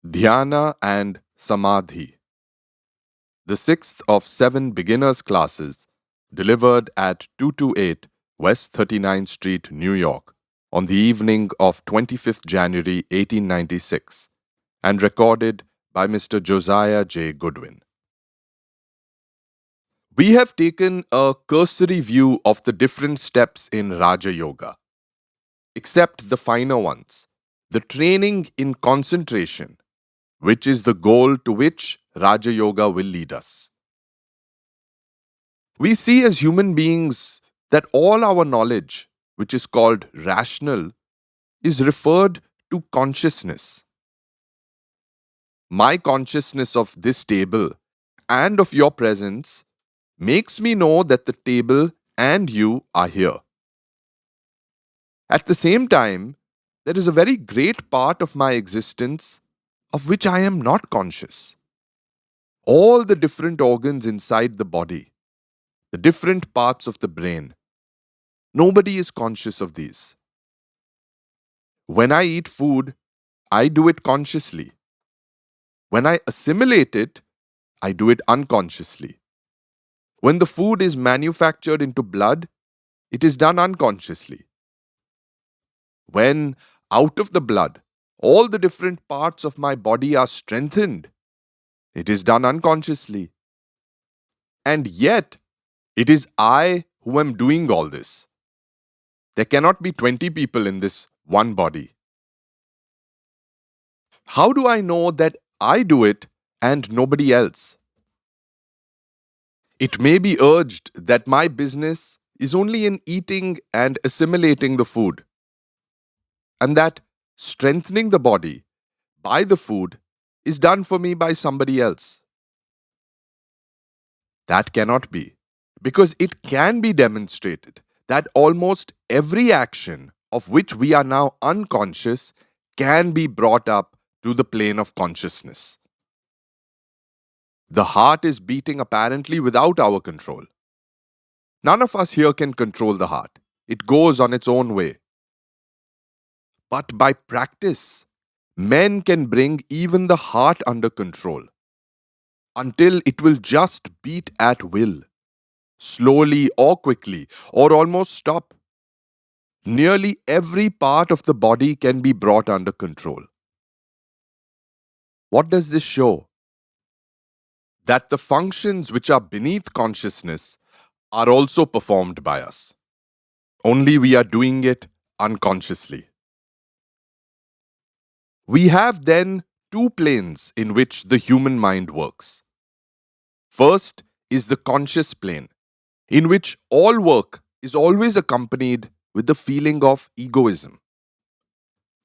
Dhyana and Samadhi, the sixth of 7 beginners classes delivered at 228 West 39th Street, New York, on the evening of 25th January 1896, and recorded by Mr. Josiah J Goodwin. We have taken a cursory view of the different steps in Raja Yoga, except the finer ones, the training in concentration, which is the goal to which Raja Yoga will lead us. We see as human beings that all our knowledge, which is called rational, is referred to consciousness. My consciousness of this table and of your presence makes me know that the table and you are here. At the same time, there is a very great part of my existence of which I am not conscious. All the different organs inside the body, the different parts of the brain, nobody is conscious of these. When I eat food, I do it consciously. When I assimilate it, I do it unconsciously. When the food is manufactured into blood, it is done unconsciously. When, out of the blood, all the different parts of my body are strengthened, it is done unconsciously. And yet, it is I who am doing all this. There cannot be 20 people in this one body. How do I know that I do it and nobody else? It may be urged that my business is only in eating and assimilating the food, and that strengthening the body by the food is done for me by somebody else. That cannot be, because it can be demonstrated that almost every action of which we are now unconscious can be brought up to the plane of consciousness. The heart is beating apparently without our control. None of us here can control the heart. It goes on its own way. But by practice, men can bring even the heart under control until it will just beat at will, slowly or quickly, or almost stop. Nearly every part of the body can be brought under control. What does this show? That the functions which are beneath consciousness are also performed by us. Only we are doing it unconsciously. We have then two planes in which the human mind works. First is the conscious plane, in which all work is always accompanied with the feeling of egoism.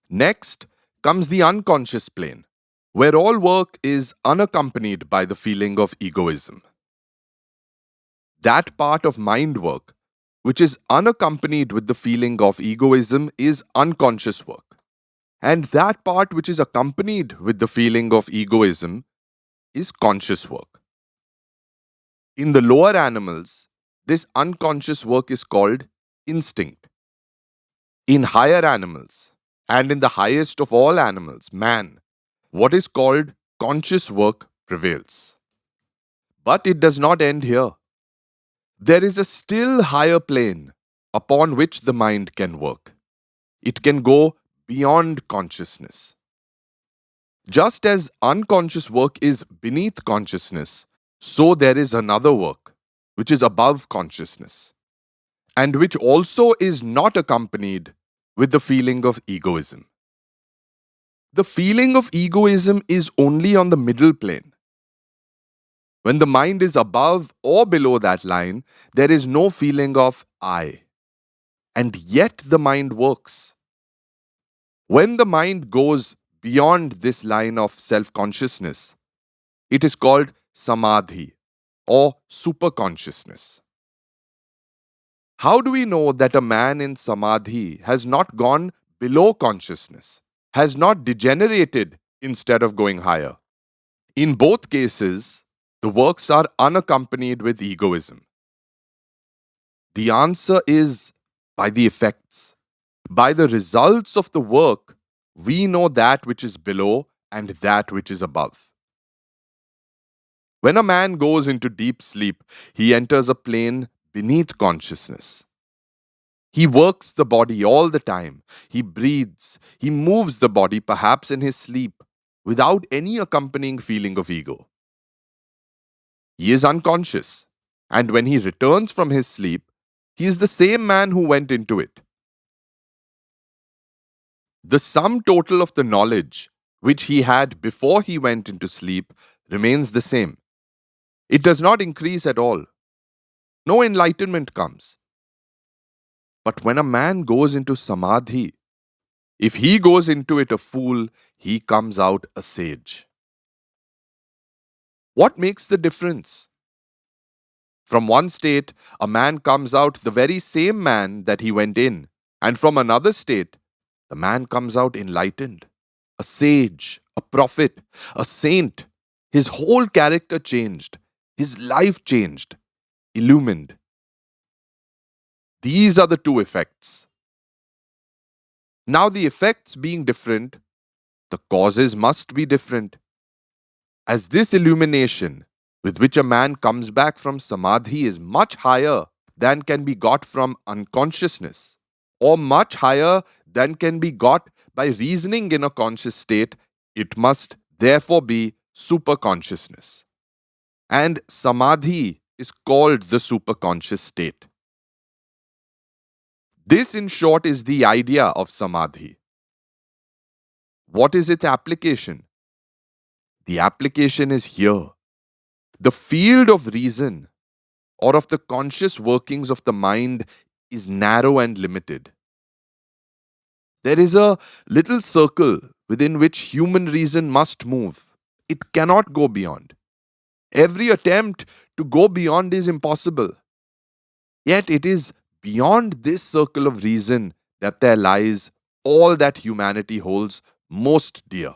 Next comes the unconscious plane, where all work is unaccompanied by the feeling of egoism. That part of mind work which is unaccompanied with the feeling of egoism is unconscious work. And that part which is accompanied with the feeling of egoism is conscious work. In the lower animals, this unconscious work is called instinct. In higher animals, and in the highest of all animals, man, what is called conscious work prevails. But it does not end here. There is a still higher plane upon which the mind can work. It can go beyond consciousness. Just as unconscious work is beneath consciousness, so there is another work which is above consciousness, and which also is not accompanied with the feeling of egoism. The feeling of egoism is only on the middle plane. When the mind is above or below that line, there is no feeling of I. And yet the mind works. When the mind goes beyond this line of self-consciousness, it is called Samadhi or superconsciousness. How do we know that a man in Samadhi has not gone below consciousness, has not degenerated instead of going higher? In both cases, the works are unaccompanied with egoism. The answer is by the effects. By the results of the work, we know that which is below and that which is above. When a man goes into deep sleep, he enters a plane beneath consciousness. He works the body all the time. He breathes. He moves the body, perhaps in his sleep, without any accompanying feeling of ego. He is unconscious. And when he returns from his sleep, he is the same man who went into it. The sum total of the knowledge which he had before he went into sleep remains the same. It does not increase at all. No enlightenment comes. But when a man goes into Samadhi, if he goes into it a fool, he comes out a sage. What makes the difference? From one state, a man comes out the very same man that he went in, and from another state, the man comes out enlightened, a sage, a prophet, a saint. His whole character changed, his life changed, illumined. These are the two effects. Now, the effects being different, the causes must be different. As this illumination with which a man comes back from Samadhi is much higher than can be got from unconsciousness, or much higher than can be got by reasoning in a conscious state, it must therefore be superconsciousness. And Samadhi is called the superconscious state. This, in short, is the idea of Samadhi. What is its application? The application is here. The field of reason or of the conscious workings of the mind is narrow and limited. There is a little circle within which human reason must move. It cannot go beyond. Every attempt to go beyond is impossible. Yet it is beyond this circle of reason that there lies all that humanity holds most dear.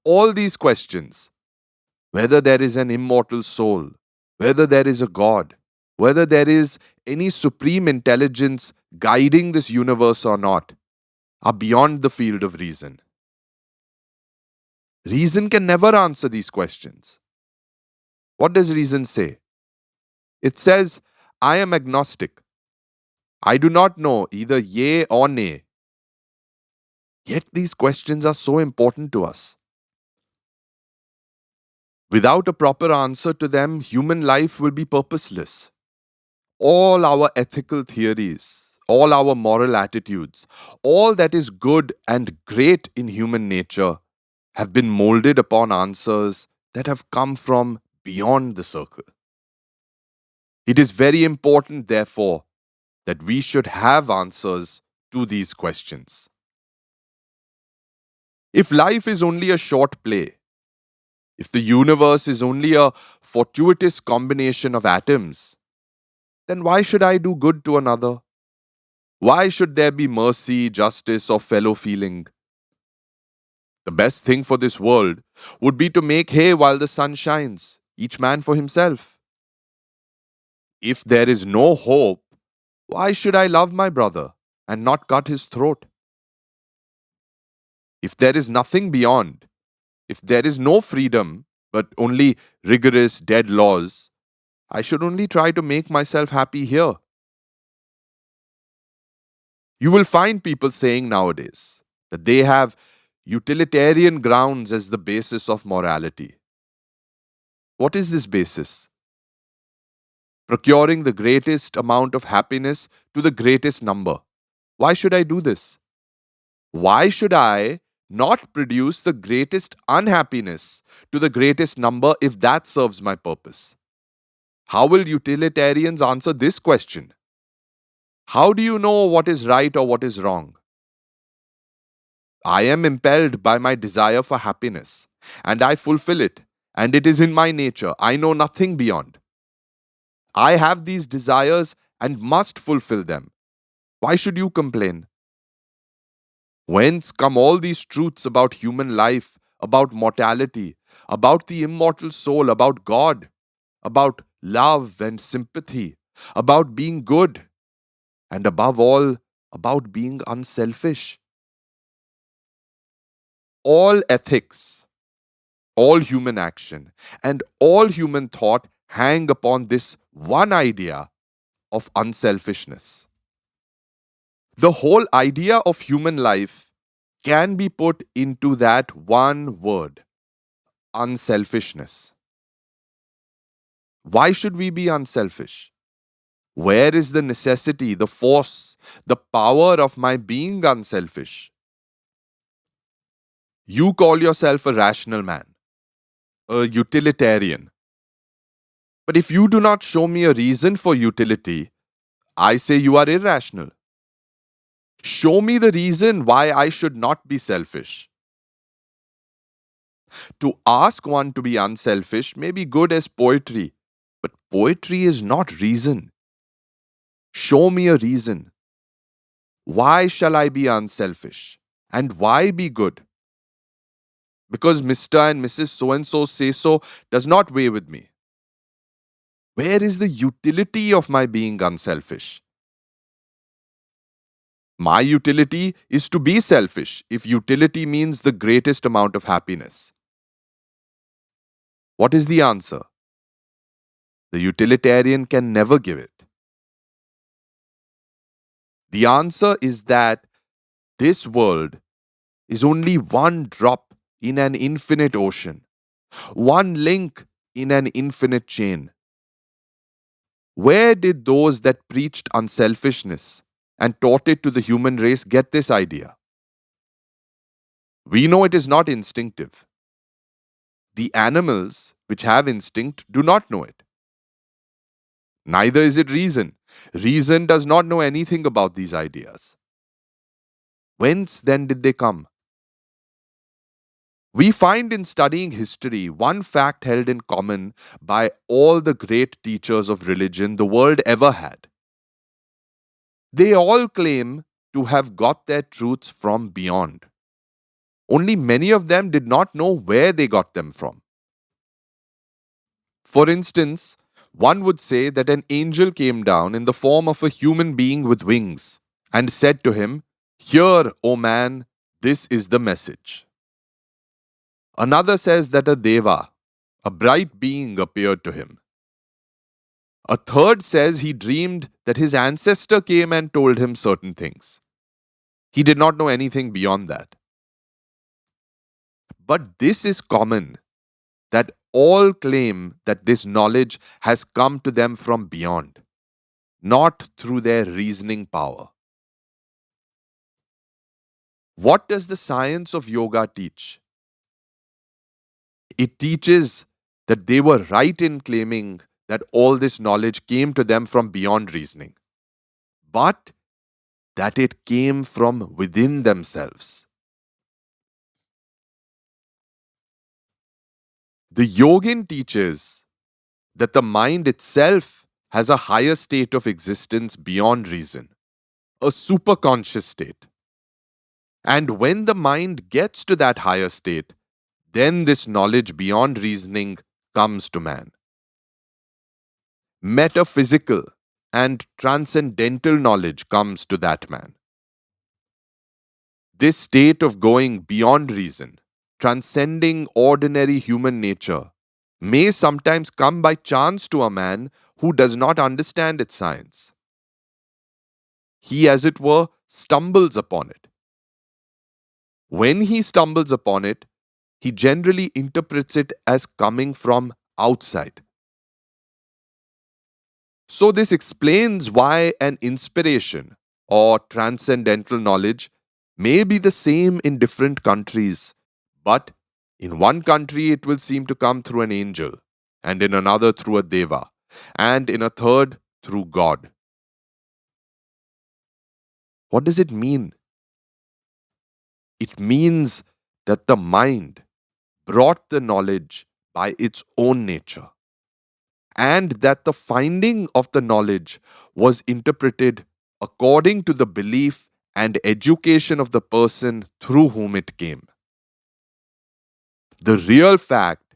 All these questions, whether there is an immortal soul, whether there is a God, whether there is any supreme intelligence guiding this universe or not, are beyond the field of reason. Reason can never answer these questions. What does reason say? It says, I am agnostic. I do not know either yea or nay. Yet these questions are so important to us. Without a proper answer to them, human life will be purposeless. All our ethical theories, all our moral attitudes, all that is good and great in human nature have been molded upon answers that have come from beyond the circle. It is very important, therefore, that we should have answers to these questions. If life is only a short play, if the universe is only a fortuitous combination of atoms, then why should I do good to another? Why should there be mercy, justice, or fellow feeling? The best thing for this world would be to make hay while the sun shines, each man for himself. If there is no hope, why should I love my brother and not cut his throat? If there is nothing beyond, if there is no freedom, but only rigorous, dead laws, I should only try to make myself happy here. You will find people saying nowadays that they have utilitarian grounds as the basis of morality. What is this basis? Procuring the greatest amount of happiness to the greatest number. Why should I do this? Why should I not produce the greatest unhappiness to the greatest number if that serves my purpose? How will utilitarians answer this question? How do you know what is right or what is wrong? I am impelled by my desire for happiness, and I fulfill it, and it is in my nature. I know nothing beyond. I have these desires and must fulfill them. Why should you complain? Whence come all these truths about human life, about mortality, about the immortal soul, about God, about love and sympathy, about being good, and above all, about being unselfish? all ethics, all human action, and all human thought hang upon this one idea of unselfishness. The whole idea of human life can be put into that one word, unselfishness. Why should we be unselfish? Where is the necessity, the force, the power of my being unselfish? You call yourself a rational man, a utilitarian. But if you do not show me a reason for utility, I say you are irrational. Show me the reason why I should not be selfish. To ask one to be unselfish may be good as poetry, but poetry is not reason. Show me a reason. Why shall I be unselfish? And why be good? Because Mr. and Mrs. So and so say so does not weigh with me. Where is the utility of my being unselfish? My utility is to be selfish if utility means the greatest amount of happiness. What is the answer? The utilitarian can never give it. The answer is that this world is only one drop in an infinite ocean, one link in an infinite chain. Where did those that preached unselfishness and taught it to the human race get this idea? We know it is not instinctive. The animals which have instinct do not know it. Neither is it reason. Reason does not know anything about these ideas. Whence then did they come? We find in studying history one fact held in common by all the great teachers of religion the world ever had. They all claim to have got their truths from beyond. Only many of them did not know where they got them from. For instance, one would say that an angel came down in the form of a human being with wings and said to him, "Here, O man, this is the message." Another says that a deva, a bright being, appeared to him. A third says he dreamed that his ancestor came and told him certain things. He did not know anything beyond that. But this is common, that all claim that this knowledge has come to them from beyond, not through their reasoning power. What does the science of yoga teach? It teaches that they were right in claiming that all this knowledge came to them from beyond reasoning, but that it came from within themselves. The yogin teaches that the mind itself has a higher state of existence beyond reason, a superconscious state. And when the mind gets to that higher state, then this knowledge beyond reasoning comes to man. Metaphysical and transcendental knowledge comes to that man. This state of going beyond reason, transcending ordinary human nature, may sometimes come by chance to a man who does not understand its science. He, as it were, stumbles upon it. When he stumbles upon it, he generally interprets it as coming from outside. So, this explains why an inspiration or transcendental knowledge may be the same in different countries, but in one country it will seem to come through an angel, and in another through a deva, and in a third through God. What does it mean? It means that the mind brought the knowledge by its own nature, and that the finding of the knowledge was interpreted according to the belief and education of the person through whom it came. The real fact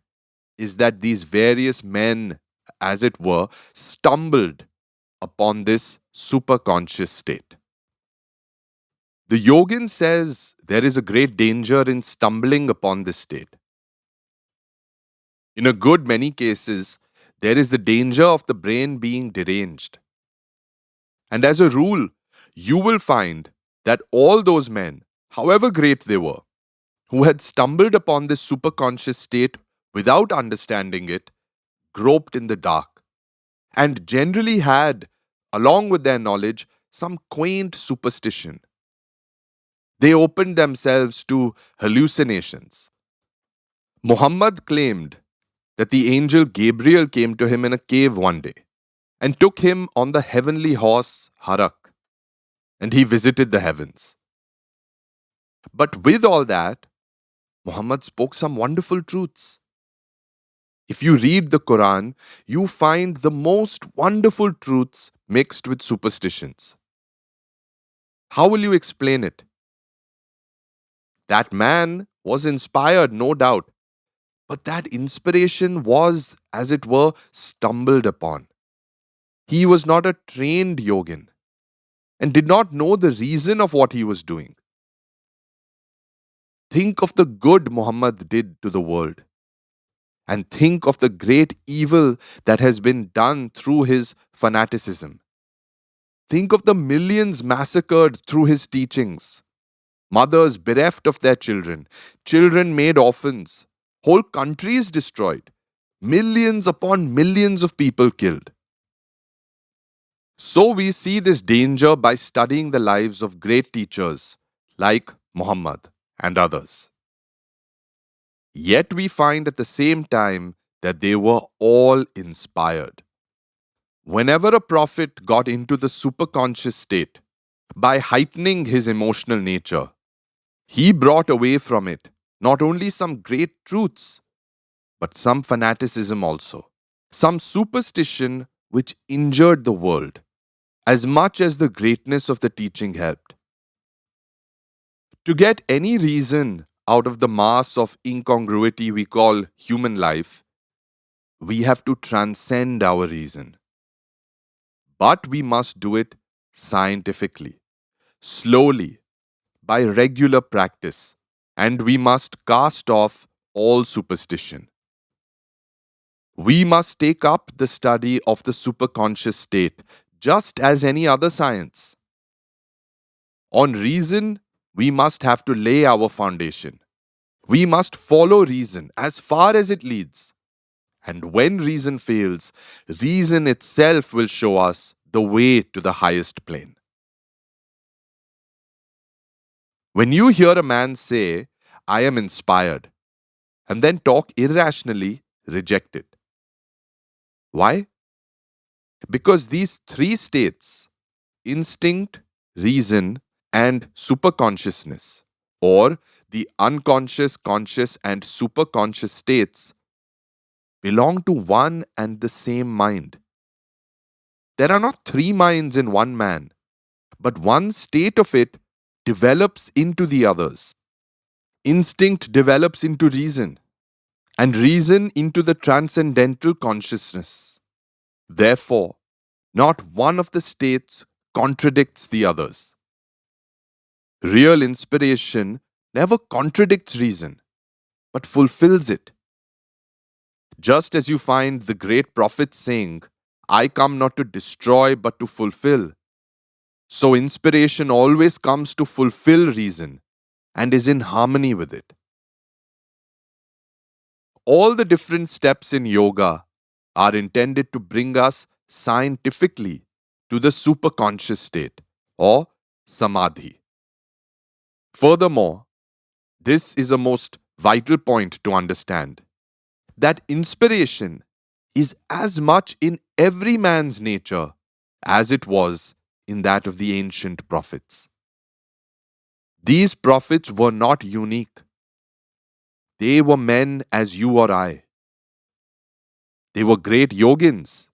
is that these various men, as it were, stumbled upon this superconscious state. The yogin says there is a great danger in stumbling upon this state. In a good many cases, there is the danger of the brain being deranged. And as a rule, you will find that all those men, however great they were, who had stumbled upon this superconscious state without understanding it, groped in the dark, and generally had, along with their knowledge, some quaint superstition. They opened themselves to hallucinations. Muhammad claimed that the angel Gabriel came to him in a cave one day and took him on the heavenly horse Harak, and he visited the heavens. But with all that, Muhammad spoke some wonderful truths. If you read the Quran, you find the most wonderful truths mixed with superstitions. How will you explain it? That man was inspired, no doubt, but that inspiration was, as it were, stumbled upon. He was not a trained yogin and did not know the reason of what he was doing. Think of the good Muhammad did to the world, and think of the great evil that has been done through his fanaticism. Think of the millions massacred through his teachings, mothers bereft of their children, children made orphans, whole countries destroyed, millions upon millions of people killed. So we see this danger by studying the lives of great teachers like Muhammad and others. Yet we find at the same time that they were all inspired. Whenever a prophet got into the superconscious state, by heightening his emotional nature, he brought away from it not only some great truths, but some fanaticism also, some superstition which injured the world, as much as the greatness of the teaching helped. To get any reason out of the mass of incongruity we call human life, we have to transcend our reason. But we must do it scientifically, slowly, by regular practice, and we must cast off all superstition. We must take up the study of the superconscious state just as any other science. On reason, we must have to lay our foundation. We must follow reason as far as it leads. And when reason fails, reason itself will show us the way to the highest plane. When you hear a man say, "I am inspired," and then talk irrationally, reject it. Why? Because these three states, instinct, reason, and superconsciousness, or the unconscious, conscious, and superconscious states, belong to one and the same mind. There are not three minds in one man, but one state of it develops into the others. Instinct develops into reason, and reason into the transcendental consciousness. Therefore, not one of the states contradicts the others. Real inspiration never contradicts reason, but fulfills it. Just as you find the great prophet saying, "I come not to destroy but to fulfill," so inspiration always comes to fulfill reason and is in harmony with it. All the different steps in yoga are intended to bring us scientifically to the superconscious state or Samadhi. Furthermore, this is a most vital point to understand, that inspiration is as much in every man's nature as it was in that of the ancient prophets. These prophets were not unique. They were men as you or I. They were great yogins.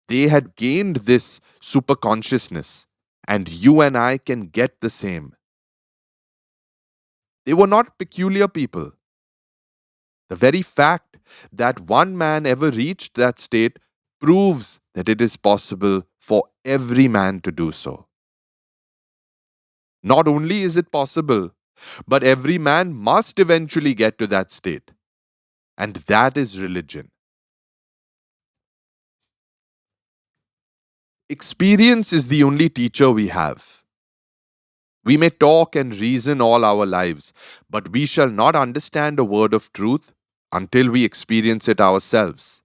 They had gained this superconsciousness, and you and I can get the same. They were not peculiar people. The very fact that one man ever reached that state proves that it is possible for every man to do so. Not only is it possible, but every man must eventually get to that state. And that is religion. Experience is the only teacher we have. We may talk and reason all our lives, but we shall not understand a word of truth until we experience it ourselves.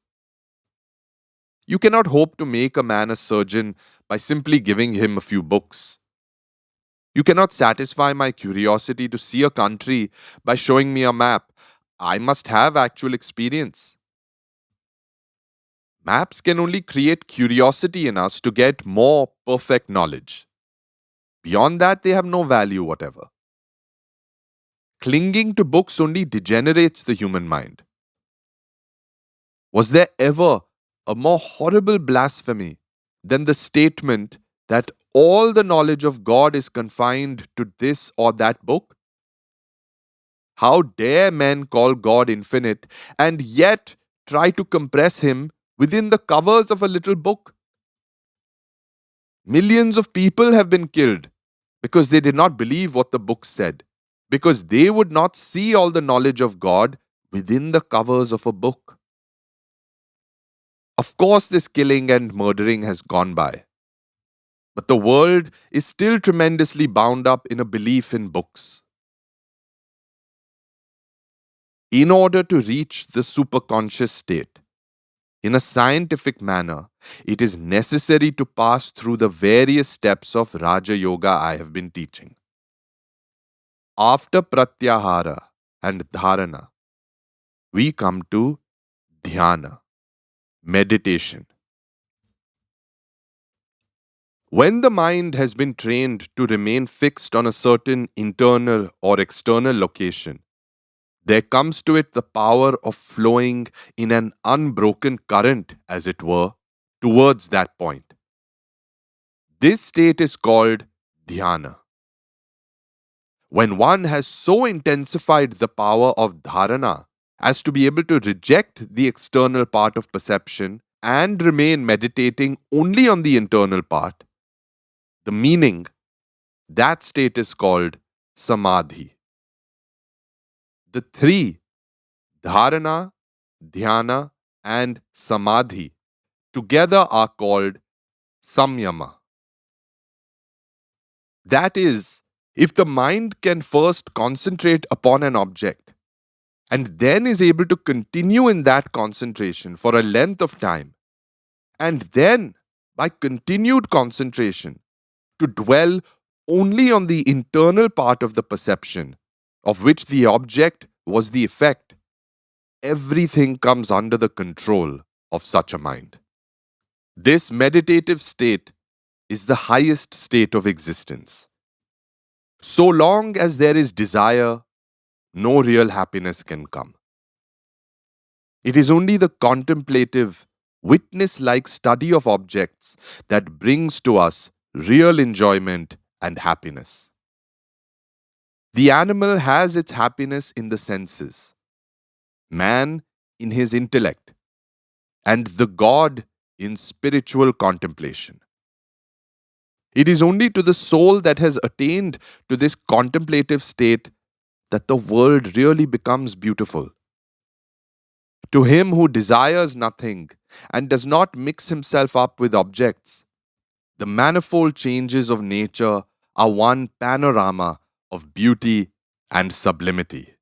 You cannot hope to make a man a surgeon by simply giving him a few books. You cannot satisfy my curiosity to see a country by showing me a map. I must have actual experience. Maps can only create curiosity in us to get more perfect knowledge. Beyond that, they have no value whatever. Clinging to books only degenerates the human mind. Was there ever a more horrible blasphemy than the statement that all the knowledge of God is confined to this or that book? How dare men call God infinite and yet try to compress him within the covers of a little book? Millions of people have been killed because they did not believe what the book said, because they would not see all the knowledge of God within the covers of a book. Of course, this killing and murdering has gone by, but the world is still tremendously bound up in a belief in books. In order to reach the superconscious state, in a scientific manner, it is necessary to pass through the various steps of Raja Yoga I have been teaching. After Pratyahara and Dharana, we come to Dhyana, meditation. When the mind has been trained to remain fixed on a certain internal or external location, there comes to it the power of flowing in an unbroken current, as it were, towards that point. This state is called Dhyana. When one has so intensified the power of dharana as to be able to reject the external part of perception and remain meditating only on the internal part, the meaning, that state is called Samadhi. The three, dharana, dhyana, and samadhi, together are called samyama. That is, if the mind can first concentrate upon an object and then is able to continue in that concentration for a length of time, and then by continued concentration to dwell only on the internal part of the perception of which the object was the effect, everything comes under the control of such a mind. This meditative state is the highest state of existence. So long as there is desire, no real happiness can come. It is only the contemplative, witness-like study of objects that brings to us real enjoyment and happiness. The animal has its happiness in the senses, man in his intellect, and the God in spiritual contemplation. It is only to the soul that has attained to this contemplative state that the world really becomes beautiful. To him who desires nothing and does not mix himself up with objects, the manifold changes of nature are one panorama of beauty and sublimity.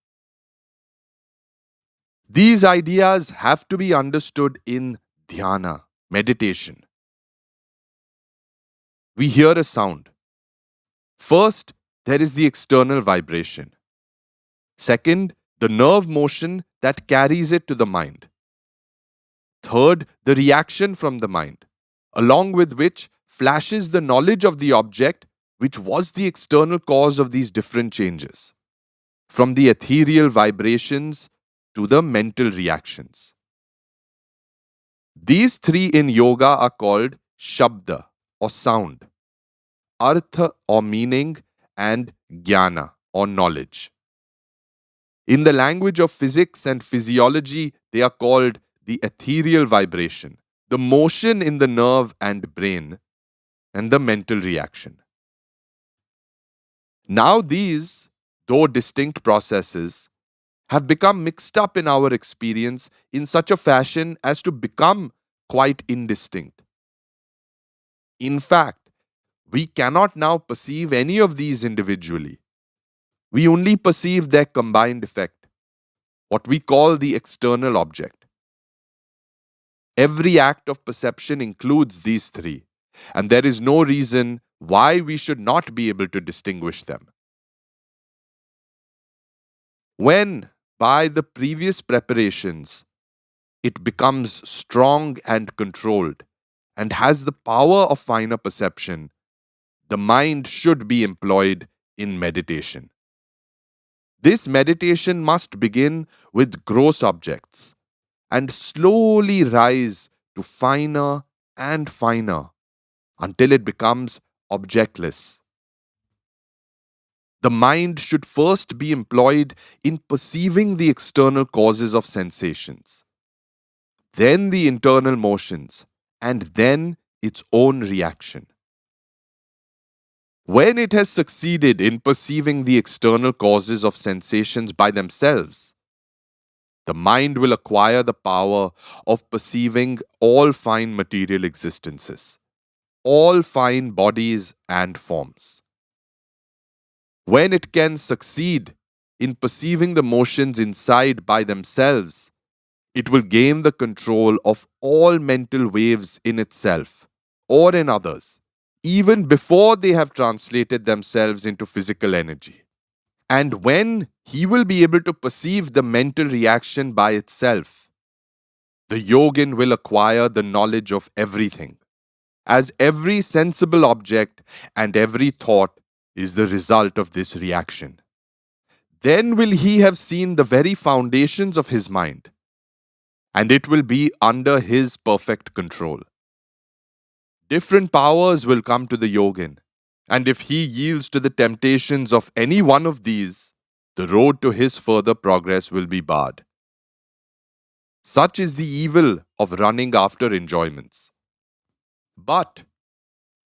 These ideas have to be understood in dhyana, meditation. We hear a sound. First, there is the external vibration. Second, the nerve motion that carries it to the mind. Third, the reaction from the mind, along with which flashes the knowledge of the object which was the external cause of these different changes, from the ethereal vibrations to the mental reactions. These three in yoga are called shabda or sound, artha or meaning, and jnana or knowledge. In the language of physics and physiology, they are called the ethereal vibration, the motion in the nerve and brain, and the mental reaction. Now these, though distinct processes, have become mixed up in our experience in such a fashion as to become quite indistinct. In fact, we cannot now perceive any of these individually. We only perceive their combined effect, what we call the external object. Every act of perception includes these three, and there is no reason why we should not be able to distinguish them. When, by the previous preparations, it becomes strong and controlled and has the power of finer perception, the mind should be employed in meditation. This meditation must begin with gross objects and slowly rise to finer and finer until it becomes objectless. The mind should first be employed in perceiving the external causes of sensations, then the internal motions, and then its own reaction. When it has succeeded in perceiving the external causes of sensations by themselves, the mind will acquire the power of perceiving all fine material existences, all fine bodies and forms. When it can succeed in perceiving the motions inside by themselves, it will gain the control of all mental waves in itself or in others, even before they have translated themselves into physical energy. And when he will be able to perceive the mental reaction by itself, the yogin will acquire the knowledge of everything, as every sensible object and every thought is the result of this reaction. Then will he have seen the very foundations of his mind, and it will be under his perfect control. Different powers will come to the yogin, and if he yields to the temptations of any one of these, the road to his further progress will be barred. Such is the evil of running after enjoyments. But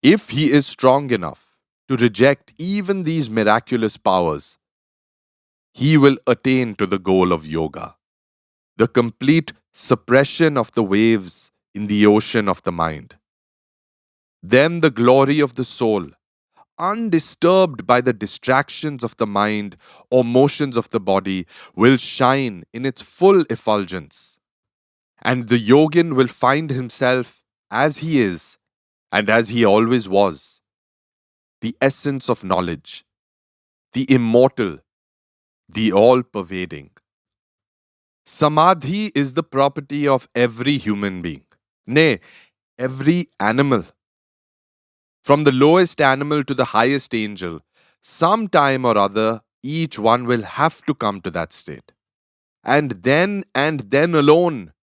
if he is strong enough to reject even these miraculous powers, he will attain to the goal of yoga, the complete suppression of the waves in the ocean of the mind. Then the glory of the soul, undisturbed by the distractions of the mind or motions of the body, will shine in its full effulgence. And the yogin will find himself as he is and as he always was, the essence of knowledge, the immortal, the all-pervading. Samadhi is the property of every human being, nay, every animal. From the lowest animal to the highest angel, sometime or other, each one will have to come to that state. And then alone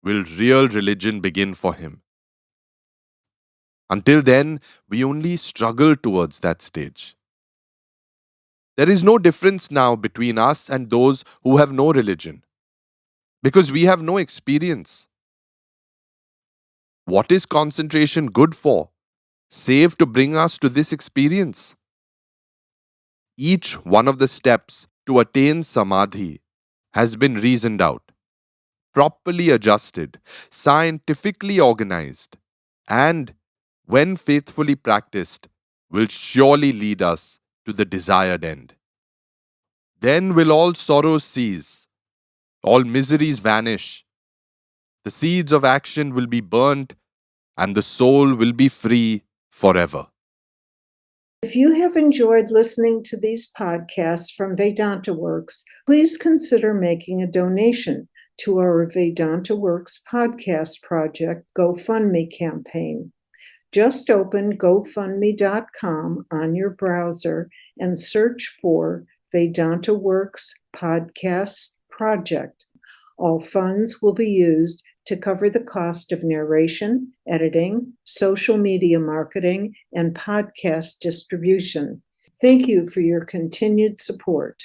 will real religion begin for him. Until then, we only struggle towards that stage. There is no difference now between us and those who have no religion, because we have no experience. What is concentration good for, save to bring us to this experience? Each one of the steps to attain Samadhi has been reasoned out, properly adjusted, scientifically organized, and, when faithfully practiced, will surely lead us to the desired end. Then will all sorrows cease, all miseries vanish, the seeds of action will be burnt, and the soul will be free forever. If you have enjoyed listening to these podcasts from Vedanta Works, please consider making a donation to our Vedanta Works podcast project GoFundMe campaign. Just open GoFundMe.com on your browser and search for Vedanta Works Podcast Project. All funds will be used to cover the cost of narration, editing, social media marketing, and podcast distribution. Thank you for your continued support.